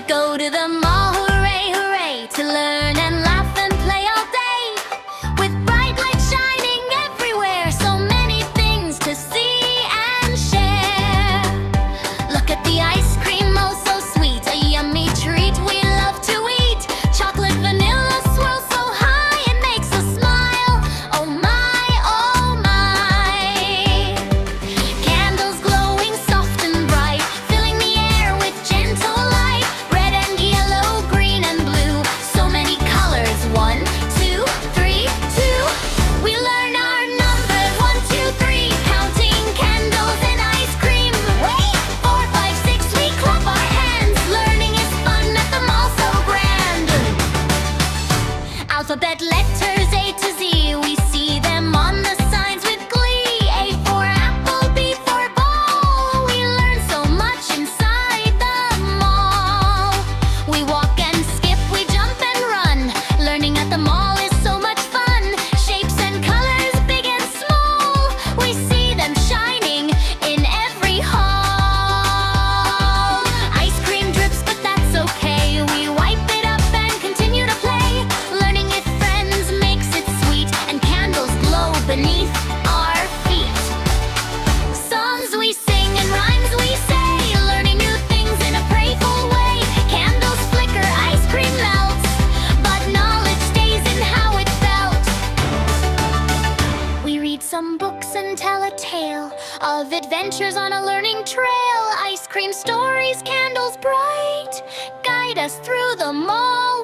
Go to the mall, hooray, hooray, to learn and laugh and play all day. With bright lights shining everywhere, so many things to see and share. Look at the ice cream, oh so sweet, a yummy treat we love to eat. Chocolate vanilla swirl so high, it makes us smile, oh my, oh my. Candles glowing soft and bright, filling the air with gentle light. Red and yellow, green and blue, so many colors. 1, 2, 3, 2. We learn our numbers. 1, 2, 3, counting candles and ice cream. Wait! 4, 5, 6, we clap our hands. Learning is fun at the mall, so grand. Alphabet letters A to Z, we see them on the signs with glee. A for apple, B for ball, we learn so much inside the mall. We walk and skip, we jump and run, learning at the mall is so much fun. Shapes and colors, big and small, we see them shining in every hall. Ice cream drips, but that's okay, we wipe it up and continue to play. Learning with friends makes it sweet, and candles glow beneath our feet. Songs we sing and rhymes we say, learning new things in a playful way. Candles flicker, ice cream melts, but knowledge stays in how it felt. We read some books and tell a tale of adventures on a learning trail. Ice cream stories, candles bright, guide us through the mall